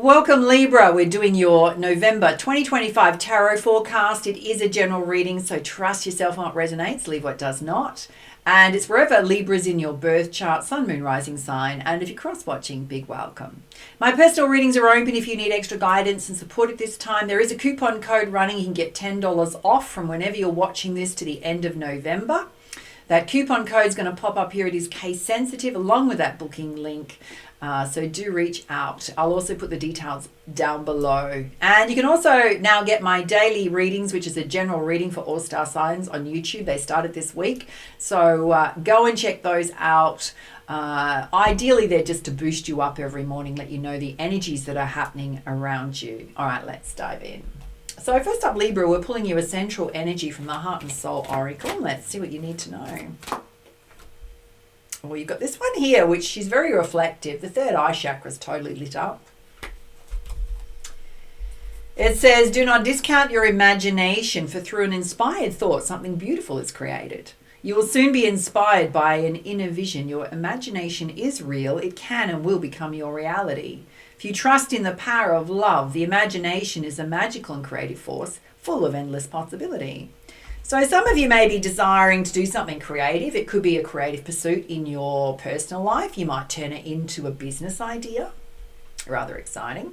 Welcome Libra. We're doing your November 2025 tarot forecast. It is a general reading, so trust yourself on what resonates, leave what does not. And it's wherever Libra's in your birth chart, sun, moon, rising sign. And if you're cross-watching, big welcome. My personal readings are open if you need extra guidance and support at this time. There is a coupon code running. You can get $10 off from whenever you're watching this to the end of November. That coupon code is going to pop up here. It is case sensitive along with that booking link. So do reach out. I'll also put the details down below. And you can also now get my daily readings, which is a general reading for all star signs on YouTube. They started this week. So go and check those out. Ideally, they're just to boost you up every morning, let you know the energies that are happening around you. All right, let's dive in. So first up, Libra, we're pulling you a central energy from the Heart and Soul Oracle. Let's see what you need to know. Well, you've got this one here, which is very reflective. The third eye chakra is totally lit up. It says, do not discount your imagination, for through an inspired thought, something beautiful is created. You will soon be inspired by an inner vision. Your imagination is real. It can and will become your reality. If you trust in the power of love, the imagination is a magical and creative force full of endless possibility. So some of you may be desiring to do something creative. It could be a creative pursuit in your personal life. You might turn it into a business idea. Rather exciting.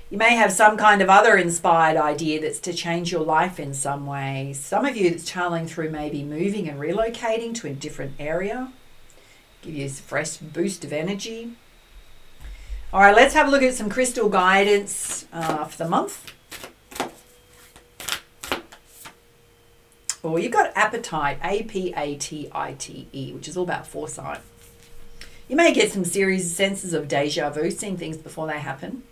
You may have some kind of other inspired idea that's to change your life in some way. Some of you that's channeling through maybe moving and relocating to a different area. Give you a fresh boost of energy. All right, let's have a look at some crystal guidance for the month. Or you've got appetite, A-P-A-T-I-T-E, which is all about foresight. You may get some serious senses of deja vu, seeing things before they happen.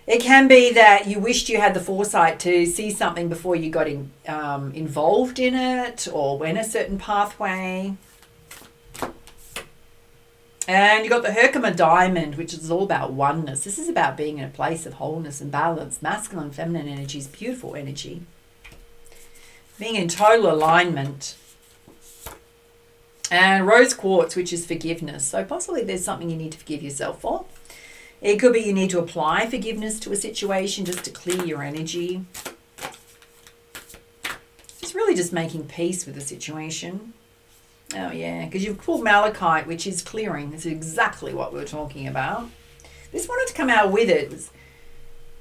It can be that you wished you had the foresight to see something before you got involved in it or went a certain pathway. And you've got the Herkimer Diamond, which is all about oneness. This is about being in a place of wholeness and balance. Masculine and feminine energy is beautiful energy. Being in total alignment. And rose quartz, which is forgiveness. So possibly there's something you need to forgive yourself for. It could be you need to apply forgiveness to a situation just to clear your energy. It's really just making peace with the situation. Oh yeah, because you've pulled malachite, which is clearing. This is exactly what we were talking about. This wanted to come out with it.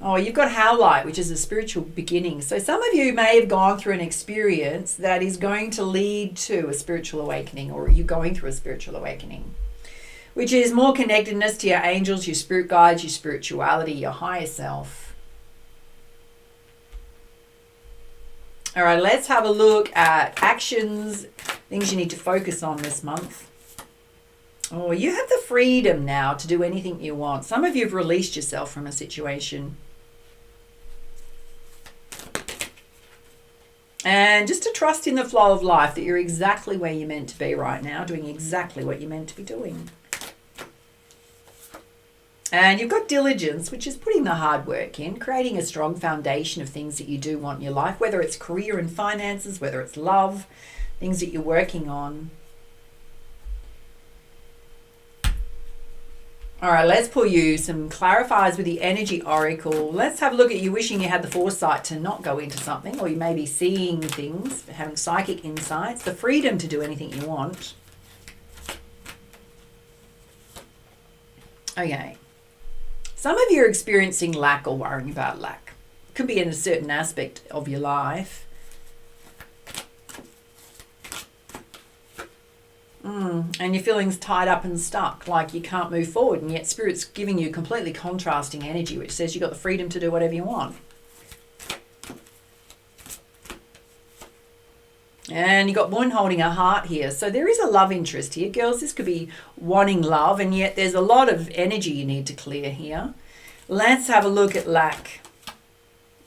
Oh, you've got howlite, which is a spiritual beginning. So some of you may have gone through an experience that is going to lead to a spiritual awakening, or you're going through a spiritual awakening, which is more connectedness to your angels, your spirit guides, your spirituality, your higher self. All right, let's have a look at actions, things you need to focus on this month. Oh, you have the freedom now to do anything you want. Some of you have released yourself from a situation. And just to trust in the flow of life, that you're exactly where you're meant to be right now, doing exactly what you're meant to be doing. And you've got diligence, which is putting the hard work in, creating a strong foundation of things that you do want in your life, whether it's career and finances, whether it's love, things that you're working on. All right, let's pull you some clarifiers with the Energy Oracle. Let's have a look at you wishing you had the foresight to not go into something, or you may be seeing things, having psychic insights, the freedom to do anything you want. Okay. Some of you are experiencing lack or worrying about lack. It could be in a certain aspect of your life. And your feelings tied up and stuck, like you can't move forward, and yet Spirit's giving you completely contrasting energy, which says you've got the freedom to do whatever you want. And you've got Moon holding a heart here. So there is a love interest here. Girls, this could be wanting love, and yet there's a lot of energy you need to clear here. Let's have a look at lack.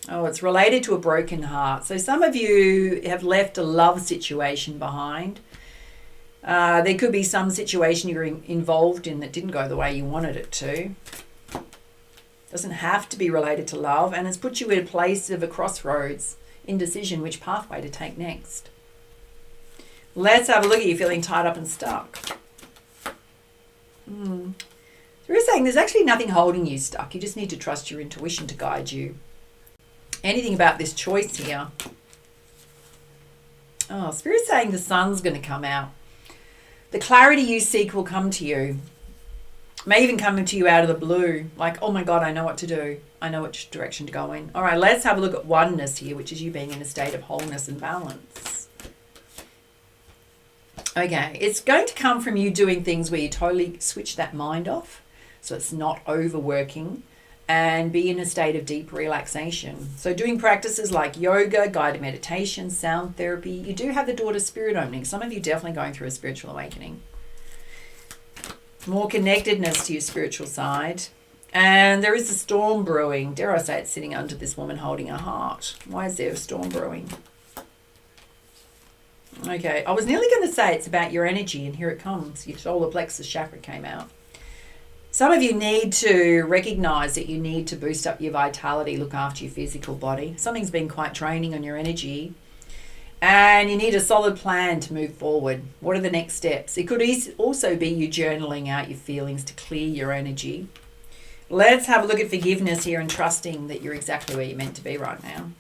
Oh, it's related to a broken heart. So some of you have left a love situation behind. There could be some situation you're involved in that didn't go the way you wanted it to. Doesn't have to be related to love, and it's put you in a place of a crossroads, indecision, which pathway to take next. Let's have a look at you feeling tied up and stuck. They're saying there's actually nothing holding you stuck. You just need to trust your intuition to guide you. Anything about this choice here? Oh, Spirit's saying the sun's going to come out. The clarity you seek will come to you. May even come to you out of the blue. Like, oh my God, I know what to do. I know which direction to go in. All right, let's have a look at oneness here, which is you being in a state of wholeness and balance. Okay, it's going to come from you doing things where you totally switch that mind off, so it's not overworking, and be in a state of deep relaxation. So doing practices like yoga, guided meditation, sound therapy. You do have the door to spirit opening. Some of you definitely going through a spiritual awakening. More connectedness to your spiritual side. And there is a storm brewing. Dare I say it's sitting under this woman holding a heart. Why is there a storm brewing? Okay, I was nearly going to say it's about your energy, and here it comes. Your solar plexus chakra came out. Some of you need to recognize that you need to boost up your vitality, look after your physical body. Something's been quite draining on your energy, and you need a solid plan to move forward. What are the next steps? It could also be you journaling out your feelings to clear your energy. Let's have a look at forgiveness here and trusting that you're exactly where you're meant to be right now.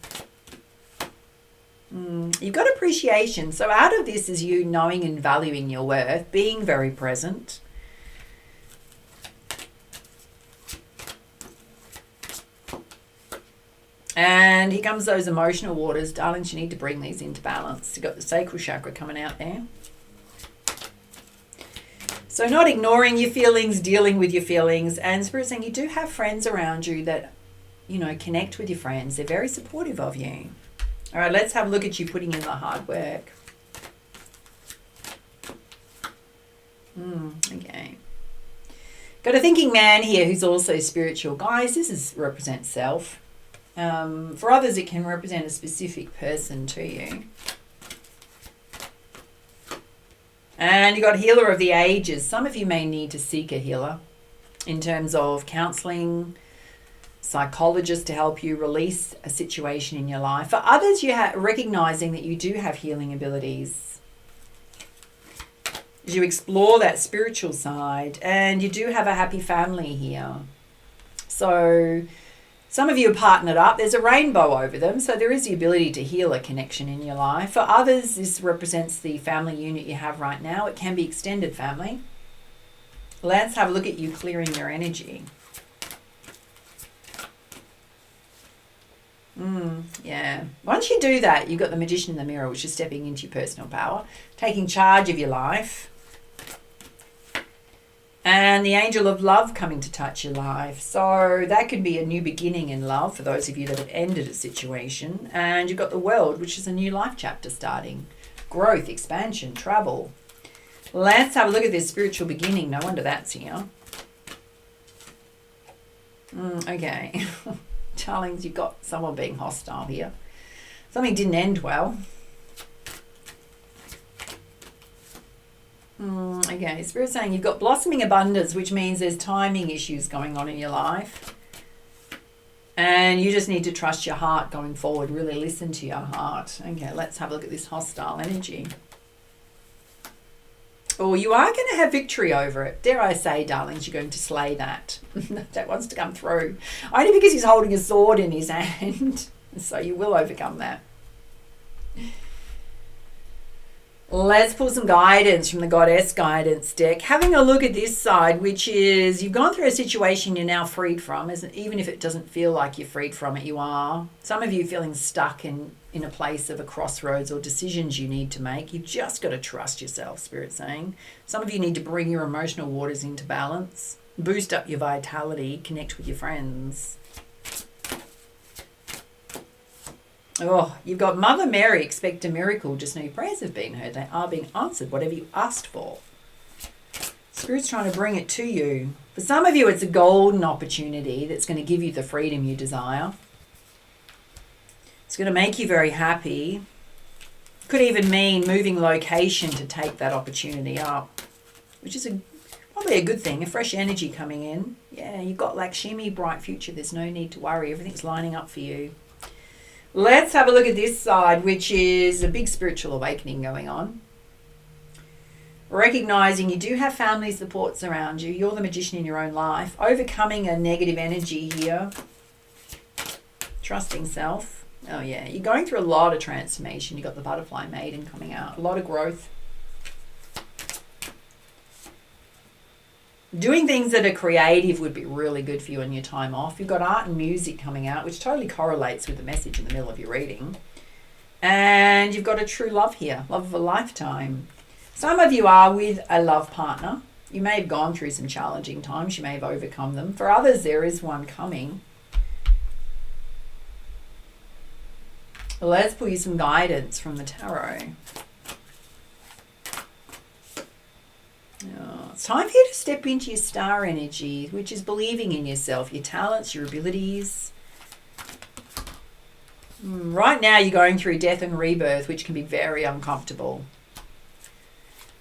You've got appreciation. So out of this is you knowing and valuing your worth, being very present. And here comes those emotional waters. Darlings, you need to bring these into balance. You've got the sacral chakra coming out there. So not ignoring your feelings, dealing with your feelings. And Spirit saying you do have friends around you that, you know, connect with your friends. They're very supportive of you. All right, let's have a look at you putting in the hard work. Okay. Got a thinking man here who's also spiritual. Guys, this represents self. For others, it can represent a specific person to you. And you got healer of the ages. Some of you may need to seek a healer in terms of counseling, psychologist to help you release a situation in your life. For others, you have recognizing that you do have healing abilities. As you explore that spiritual side, and you do have a happy family here. So some of you are partnered up. There's a rainbow over them, so there is the ability to heal a connection in your life. For others, this represents the family unit you have right now. It can be extended family. Let's have a look at you clearing your energy. Yeah. Once you do that, you've got the magician in the mirror, which is stepping into your personal power, taking charge of your life. And the angel of love coming to touch your life. So that could be a new beginning in love for those of you that have ended a situation. And you've got the world, which is a new life chapter starting. Growth, expansion, travel. Let's have a look at this spiritual beginning. No wonder that's here. Okay. Darlings, you've got someone being hostile here. Something didn't end well. Okay, Spirit's saying you've got blossoming abundance, which means there's timing issues going on in your life. And you just need to trust your heart going forward. Really listen to your heart. Okay, let's have a look at this hostile energy. Oh, you are going to have victory over it. Dare I say, darlings, you're going to slay that. That wants to come through. Only because he's holding a sword in his hand. So you will overcome that. Let's pull some guidance from the Goddess Guidance deck. Having a look at this side, which is you've gone through a situation you're now freed from. Even if it doesn't feel like you're freed from it, you are. Some of you feeling stuck in a place of a crossroads or decisions you need to make. You've just got to trust yourself, Spirit's saying. Some of you need to bring your emotional waters into balance, boost up your vitality, connect with your friends. Oh, you've got Mother Mary, expect a miracle. Just know your prayers have been heard. They are being answered, whatever you asked for. Spirit's trying to bring it to you. For some of you, it's a golden opportunity that's going to give you the freedom you desire. It's going to make you very happy. Could even mean moving location to take that opportunity up, which is probably a good thing, a fresh energy coming in. Yeah, you've got Lakshmi, bright future. There's no need to worry. Everything's lining up for you. Let's have a look at this side, which is a big spiritual awakening going on. Recognizing you do have family supports around you. You're the magician in your own life. Overcoming a negative energy here. Trusting self. Oh yeah, you're going through a lot of transformation. You've got the butterfly maiden coming out. A lot of growth. Doing things that are creative would be really good for you in your time off. You've got art and music coming out, which totally correlates with the message in the middle of your reading. And you've got a true love here, love of a lifetime. Some of you are with a love partner. You may have gone through some challenging times. You may have overcome them. For others, there is one coming. Well, let's pull you some guidance from the tarot. It's time for you to step into your star energy, which is believing in yourself, your talents, your abilities. Right now you're going through death and rebirth, which can be very uncomfortable.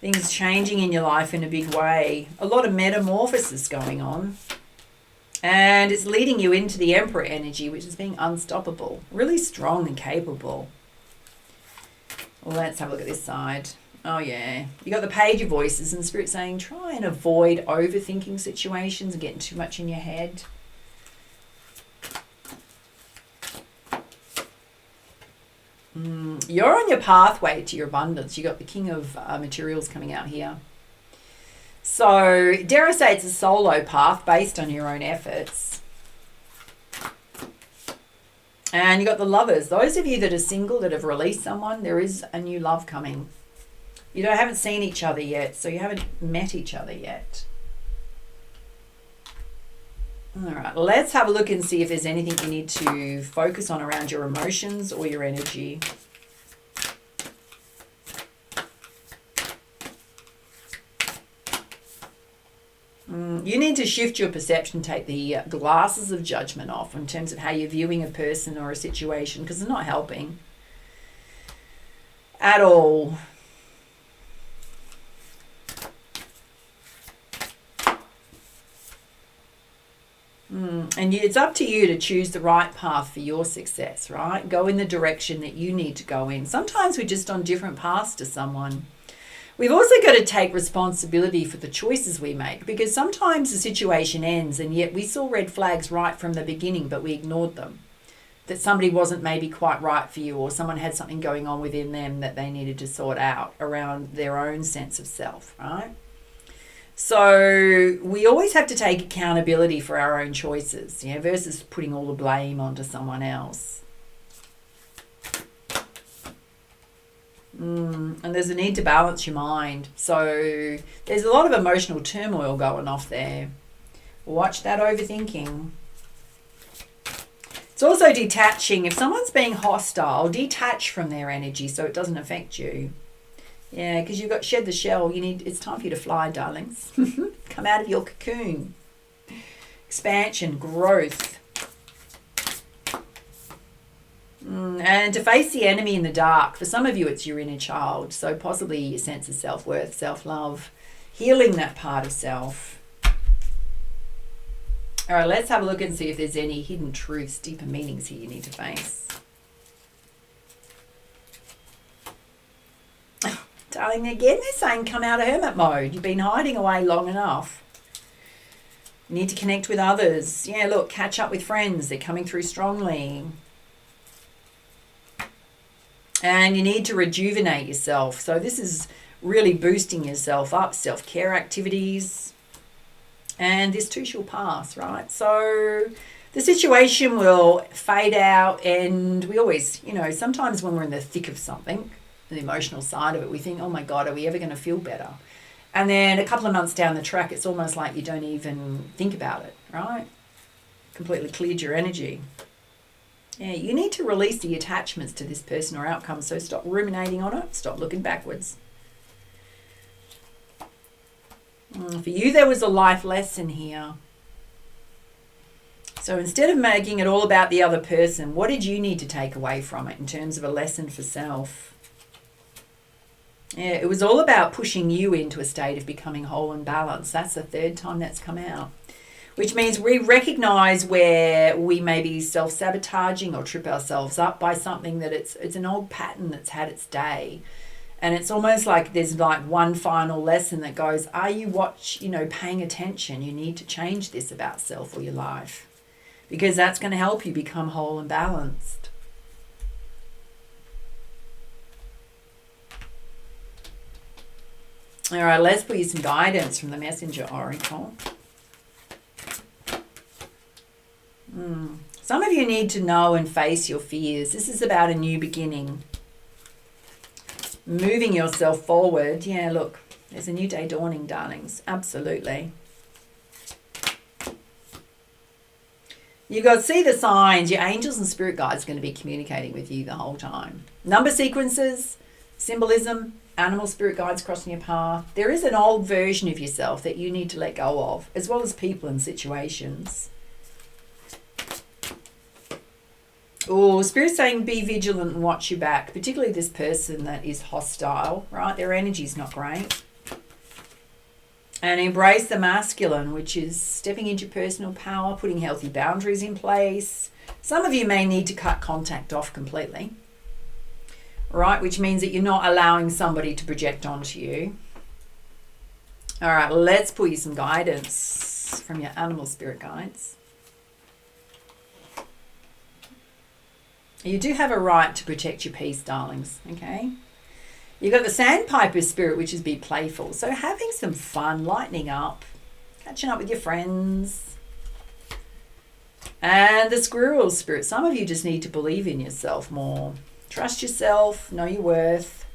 Things changing in your life in a big way. A lot of metamorphosis going on. And it's leading you into the Emperor energy, which is being unstoppable. Really strong and capable. Let's have a look at this side. Oh yeah, you got the Page of Voices and Spirit saying try and avoid overthinking situations and getting too much in your head. You're on your pathway to your abundance. You got the King of Materials coming out here. So dare I say it's a solo path based on your own efforts. And you got the Lovers. Those of you that are single, that have released someone, there is a new love coming. You haven't seen each other yet, so you haven't met each other yet. All right, let's have a look and see if there's anything you need to focus on around your emotions or your energy. You need to shift your perception, take the glasses of judgment off in terms of how you're viewing a person or a situation, because it's not helping at all. And it's up to you to choose the right path for your success, right? Go in the direction that you need to go in. Sometimes we're just on different paths to someone. We've also got to take responsibility for the choices we make, because sometimes the situation ends and yet we saw red flags right from the beginning, but we ignored them. That somebody wasn't maybe quite right for you, or someone had something going on within them that they needed to sort out around their own sense of self, right? So we always have to take accountability for our own choices, versus putting all the blame onto someone else. And there's a need to balance your mind. So there's a lot of emotional turmoil going off there. Watch that overthinking. It's also detaching. If someone's being hostile, detach from their energy so it doesn't affect you. Yeah, because you've got shed the shell. It's time for you to fly, darlings. Come out of your cocoon. Expansion, growth. And to face the enemy in the dark. For some of you, it's your inner child. So possibly your sense of self-worth, self-love. Healing that part of self. All right, let's have a look and see if there's any hidden truths, deeper meanings here you need to face. Darling, again, they're saying come out of hermit mode. You've been hiding away long enough. You need to connect with others. Yeah, look, catch up with friends. They're coming through strongly. And you need to rejuvenate yourself. So this is really boosting yourself up, self-care activities. And this too shall pass, right? So the situation will fade out, and we always, sometimes when we're in the thick of something, the emotional side of it, we think, oh my God, are we ever going to feel better? And then a couple of months down the track, it's almost like you don't even think about it, right? Completely cleared your energy. Yeah, you need to release the attachments to this person or outcome, so stop ruminating on it, stop looking backwards. For you, there was a life lesson here. So instead of making it all about the other person, what did you need to take away from it in terms of a lesson for self? Yeah, it was all about pushing you into a state of becoming whole and balanced. That's the third time that's come out. Which means we recognize where we may be self-sabotaging or trip ourselves up by something that it's an old pattern that's had its day. And it's almost like there's like one final lesson that goes, are you paying attention? You need to change this about self or your life, because that's going to help you become whole and balanced. All right, let's put you some guidance from the Messenger Oracle. Some of you need to know and face your fears. This is about a new beginning. Moving yourself forward. Yeah, look, there's a new day dawning, darlings. Absolutely. You've got to see the signs. Your angels and spirit guides are going to be communicating with you the whole time. Number sequences, symbolism, animal spirit guides crossing your path. There is an old version of yourself that you need to let go of, as well as people and situations. Oh, Spirit's saying be vigilant and watch your back, particularly this person that is hostile, right? Their energy's not great. And embrace the masculine, which is stepping into personal power, putting healthy boundaries in place. Some of you may need to cut contact off completely, right? Which means that you're not allowing somebody to project onto you. All right, let's pull you some guidance from your animal spirit guides. You do have a right to protect your peace, darlings, okay? You've got the sandpiper spirit, which is be playful. So having some fun, lightening up, catching up with your friends. And the squirrel spirit. Some of you just need to believe in yourself more. Trust yourself, know your worth.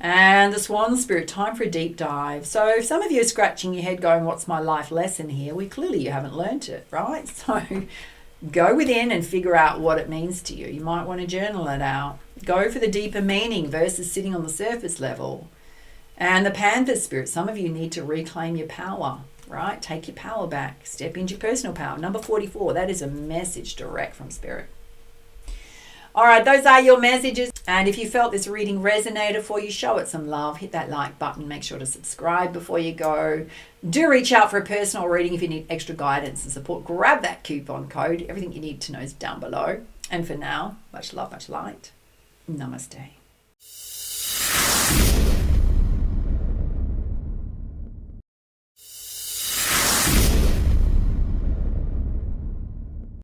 And the swan spirit, time for a deep dive. So if some of you are scratching your head going, what's my life lesson here? Well, clearly you haven't learnt it, right? So go within and figure out what it means to you. You might want to journal it out. Go for the deeper meaning versus sitting on the surface level. And the panther spirit, some of you need to reclaim your power, right? Take your power back. Step into your personal power. Number 44, that is a message direct from spirit. All right, those are your messages. And if you felt this reading resonated for you, show it some love. Hit that like button. Make sure to subscribe before you go. Do reach out for a personal reading if you need extra guidance and support. Grab that coupon code. Everything you need to know is down below. And for now, much love, much light. Namaste.